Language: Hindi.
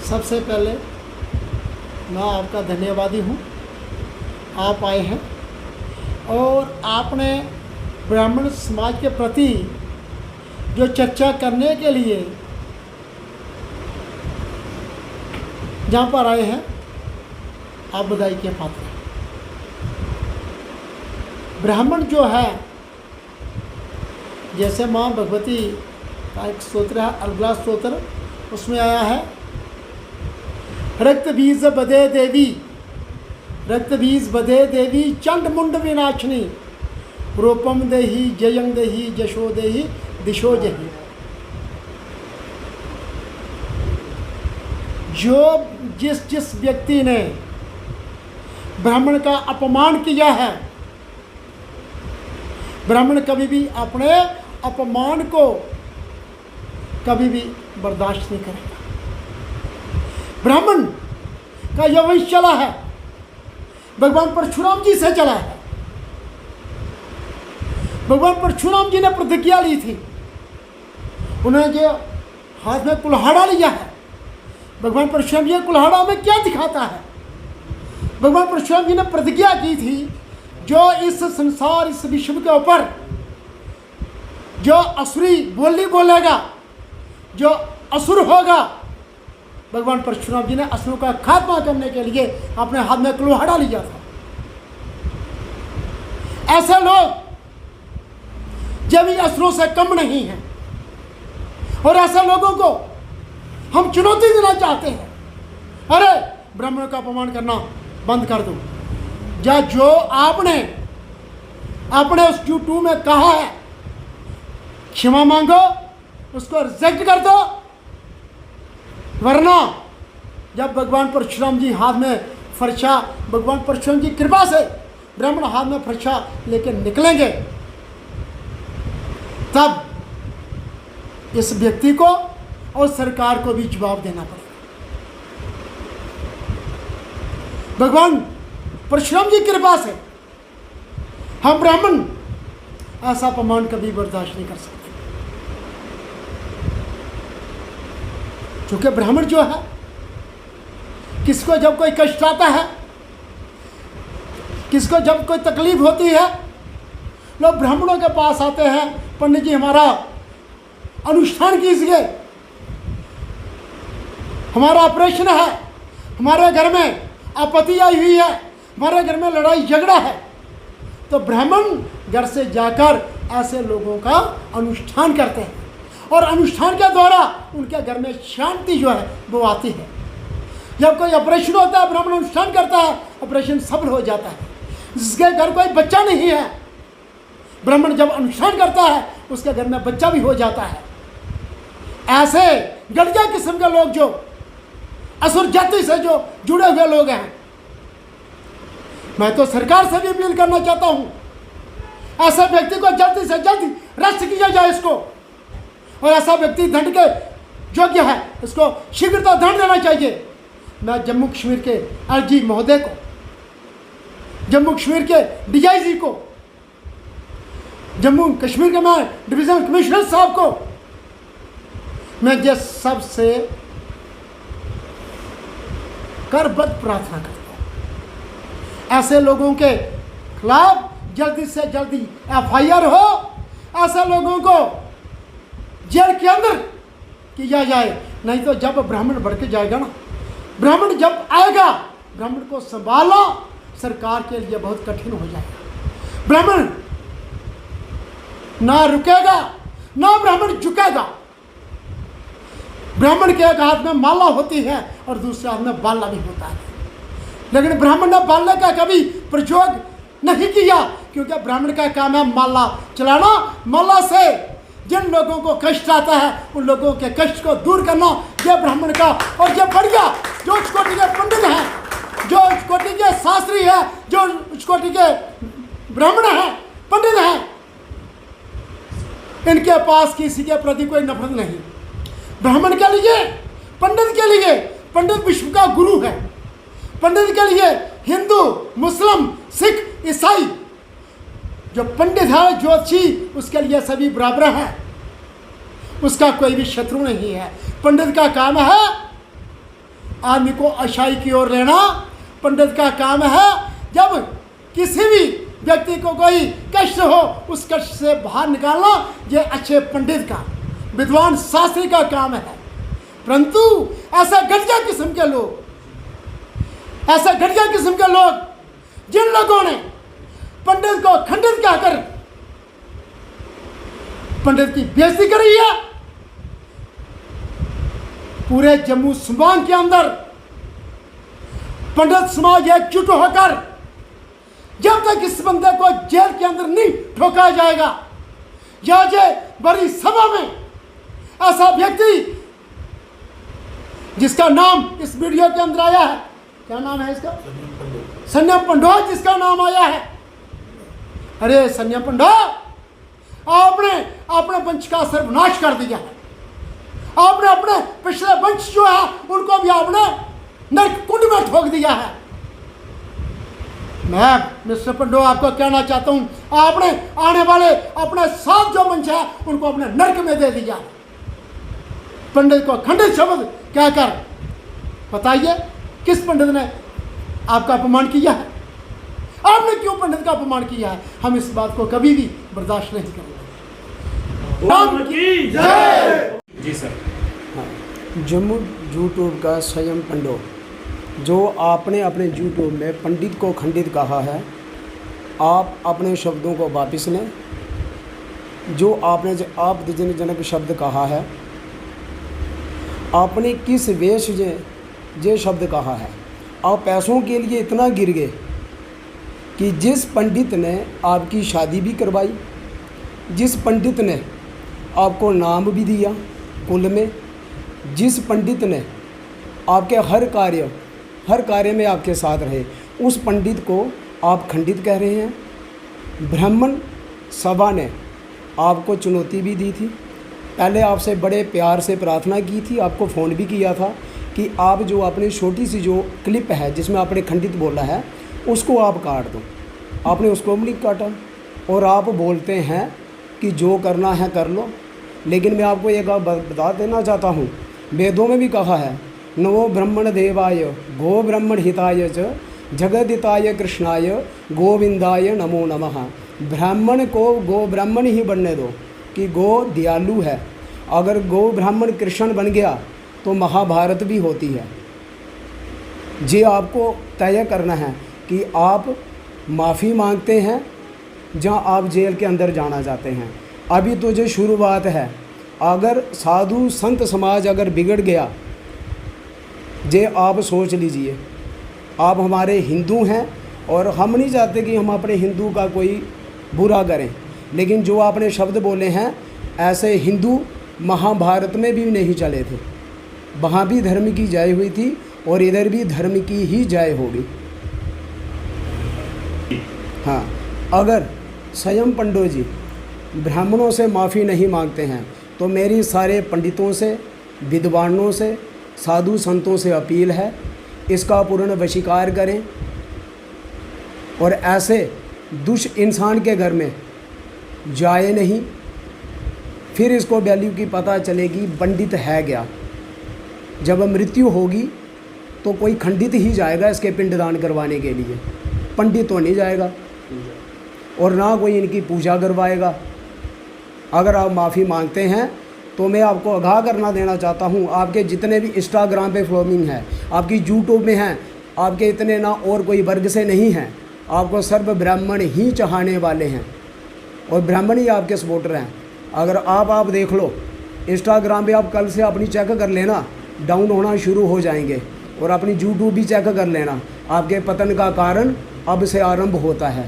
सबसे पहले मैं आपका धन्यवादी हूँ। आप आए हैं और आपने ब्राह्मण समाज के प्रति जो चर्चा करने के लिए जहाँ पर आए हैं, आप बधाई के पात्र हैं। ब्राह्मण जो है, जैसे माँ भगवती का एक स्तोत्र है, अलगला स्तोत्र, उसमें आया है, रक्त बीज बदे देवी, रक्त बीज बदे देवी, चंड मुंड विनाशिनी, रूपम देहि जयं देहि जशो देहि दिशो जहि। जो जिस व्यक्ति ने ब्राह्मण का अपमान किया है, ब्राह्मण कभी भी अपने अपमान को कभी भी बर्दाश्त नहीं करेगा। ब्राह्मण का यह वंश चला है, भगवान परशुराम जी से चला है। भगवान परशुराम जी ने प्रतिज्ञा ली थी, उन्हें जो हाथ में कुल्हाड़ा लिया है, भगवान परशुराम जी कुल्हाड़ा में क्या दिखाता है? भगवान परशुराम जी ने प्रतिज्ञा की थी, जो इस संसार, इस विश्व के ऊपर जो असुरी बोली बोलेगा, जो असुर होगा, भगवान परशुराम जी ने असुरों का खात्मा करने के लिए अपने हाथ में कुल्हाड़ा लिया था। ऐसे लोग जब इन असुरों से कम नहीं हैं, और ऐसे लोगों को हम चुनौती देना चाहते हैं, अरे ब्राह्मणों का अपमान करना बंद कर दो। या जो आपने अपने उस YouTube में कहा है, क्षमा मांगो, उसको रिजेक्ट कर दो, वरना जब भगवान परशुराम जी हाथ में फरसा, भगवान परशुराम जी कृपा से ब्राह्मण हाथ में फरसा लेकर निकलेंगे, तब इस व्यक्ति को और सरकार को भी जवाब देना पड़ेगा। भगवान परशुराम जी की कृपा से हम ब्राह्मण ऐसा अपमान कभी बर्दाश्त नहीं कर सकते, क्योंकि ब्राह्मण जो है, किसको जब कोई कष्ट आता है, किसको जब कोई तकलीफ होती है, लोग ब्राह्मणों के पास आते हैं, पंडित जी हमारा अनुष्ठान कीजिए, हमारा ऑपरेशन है, हमारे घर में आपत्ति आई हुई है, हमारे घर में लड़ाई झगड़ा है। तो ब्राह्मण घर से जाकर ऐसे लोगों का अनुष्ठान करते हैं, और अनुष्ठान के द्वारा उनके घर में शांति जो है वो आती है। जब कोई ऑपरेशन होता है, ब्राह्मण अनुष्ठान करता है, ऑपरेशन सफल हो जाता है। जिसके घर कोई बच्चा नहीं है, ब्राह्मण जब अनुष्ठान करता है, उसके घर में बच्चा भी हो जाता है। ऐसे गड़िया किस्म के लोग, जो असुर जाति से जो जुड़े हुए लोग हैं, मैं तो सरकार से भी अपील करना चाहता हूँ, ऐसा व्यक्ति को जल्दी से जल्दी अरेस्ट किया जाए इसको, और ऐसा व्यक्ति दंड के योग्य है, इसको शीघ्रता दंड देना चाहिए। मैं जम्मू कश्मीर के एलजी महोदय को, जम्मू कश्मीर के डीआईजी को, जम्मू कश्मीर के मैं डिवीजनल कमिश्नर साहब को, मैं ये सबसे करबद्ध प्रार्थना करता हूँ, ऐसे लोगों के खिलाफ जल्दी से जल्दी एफआईआर हो, ऐसे लोगों को जेल के अंदर किया जाए। नहीं तो जब ब्राह्मण बढ़ के जाएगा ना, ब्राह्मण जब आएगा, ब्राह्मण को संभालना सरकार के लिए बहुत कठिन हो जाएगा। ब्राह्मण ना रुकेगा, ना ब्राह्मण झुकेगा। ब्राह्मण के एक हाथ में माला होती है और दूसरे हाथ में बाला भी होता है, लेकिन ब्राह्मण ने बाले का कभी प्रयोग नहीं किया, क्योंकि ब्राह्मण का काम है माला चलाना। माला से जिन लोगों को कष्ट आता है, उन लोगों के कष्ट को दूर करना, यह ब्राह्मण का और यह बढ़िया जो उस कोटि के पंडित हैं, जो उस कोटि के शास्त्री हैं, जो उस कोटि के ब्राह्मण हैं, पंडित हैं, इनके पास किसी के प्रति कोई नफरत नहीं। ब्राह्मण के लिए, पंडित के लिए, पंडित विश्व का गुरु है। पंडित के लिए हिंदू, मुस्लिम, सिख, ईसाई, जो पंडित है, ज्योतिषी, उसके लिए सभी बराबर हैं। उसका कोई भी शत्रु नहीं है। पंडित का काम है आदमी को अच्छाई की ओर लेना पंडित का काम है। जब किसी भी व्यक्ति को कोई कष्ट हो, उस कष्ट से बाहर निकालना ये अच्छे पंडित का, विद्वान शास्त्री का काम है। परंतु ऐसा घटिया किस्म के लोग, ऐसा घटिया किस्म के लोग, जिन लोगों ने पंडित को खंडित कहकर पंडित की बेइज्जती करी है, पूरे जम्मू संभाग के अंदर पंडित समाज एकजुट होकर जब तक इस बंदे को जेल के अंदर नहीं ठोका जाएगा, या जे बड़ी सभा में ऐसा व्यक्ति जिसका नाम इस वीडियो के अंदर आया है, क्या नाम है इसका? संयम पंडो, जिसका नाम आया है। अरे संयम पंडो, आपने अपने वंश का सर्वनाश कर दिया है। आपने अपने पिछले वंश जो है उनको भी आपने नरक कुंड में ठोक दिया है। मैं मिस्टर पंडो आपको कहना चाहता हूं, आपने आने वाले अपने 7 जो वंश है उनको अपने नरक में दे दिया। पंडित को खंडित शब्द कहकर बताइए किस पंडित ने आपका अपमान किया है? आपने क्यों पंडित का अपमान किया है? हम इस बात को कभी भी बर्दाश्त नहीं करेंगे। राम की जय। जी सर। जम्मू यूट्यूब का संयम पंडो, जो आपने अपने यूट्यूब में पंडित को खंडित कहा है, आप अपने शब्दों को वापस लें। जो आपने आपत्तिजनक शब्द कहा है, आपने किस वेश ये शब्द कहा है? आप पैसों के लिए इतना गिर गए कि जिस पंडित ने आपकी शादी भी करवाई, जिस पंडित ने आपको नाम भी दिया कुल में, जिस पंडित ने आपके हर कार्य में आपके साथ रहे, उस पंडित को आप खंडित कह रहे हैं। ब्राह्मण सभा ने आपको चुनौती भी दी थी, पहले आपसे बड़े प्यार से प्रार्थना की थी, आपको फ़ोन भी किया था कि आप जो अपनी छोटी सी जो क्लिप है जिसमें आपने खंडित बोला है उसको आप काट दो। आपने उसको भी नहीं काटा और आप बोलते हैं कि जो करना है कर लो। लेकिन मैं आपको एक बता देना चाहता हूँ, वेदों में भी कहा है, नवो ब्रह्मण देवाय गो ब्रह्मण हिताय च जगदिताय कृष्णाय गोविंदाय नमो नमः। ब्राह्मण को गो ब्राह्मण ही बनने दो कि गो दयालु है। अगर गो ब्राह्मण कृष्ण बन गया तो महाभारत भी होती है। ये आपको तय करना है कि आप माफ़ी मांगते हैं जहां आप जेल के अंदर जाना चाहते हैं। अभी तो जो शुरुआत है, अगर साधु संत समाज अगर बिगड़ गया, जे आप सोच लीजिए, आप हमारे हिंदू हैं और हम नहीं चाहते कि हम अपने हिंदू का कोई बुरा करें, लेकिन जो आपने शब्द बोले हैं ऐसे हिंदू महाभारत में भी नहीं चले थे। वहाँ भी धर्म की जय हुई थी और इधर भी धर्म की ही जय होगी। हाँ, अगर संयम पंडो जी ब्राह्मणों से माफ़ी नहीं मांगते हैं तो मेरी सारे पंडितों से, विद्वानों से, साधु संतों से अपील है, इसका पूर्ण वशीकार करें और ऐसे दुष्ट इंसान के घर में जाए नहीं। फिर इसको वैल्यू की पता चलेगी पंडित है क्या। जब मृत्यु होगी तो कोई खंडित ही जाएगा इसके पिंडदान करवाने के लिए, पंडित तो नहीं जाएगा और ना कोई इनकी पूजा करवाएगा। अगर आप माफ़ी मांगते हैं तो मैं आपको आगाह करना देना चाहता हूं, आपके जितने भी इंस्टाग्राम पे फॉलोइंग है, आपकी यूट्यूब में हैं, आपके इतने ना और कोई वर्ग से नहीं हैं, आपको सर्व ब्राह्मण ही चाहने वाले हैं और ब्राह्मण ही आपके सपोर्टर हैं। अगर आप देख लो इंस्टाग्राम पे, आप कल से अपनी चेक कर लेना, डाउन होना शुरू हो जाएंगे और अपनी यूट्यूब भी चेक कर लेना। आपके पतन का कारण अब से आरंभ होता है।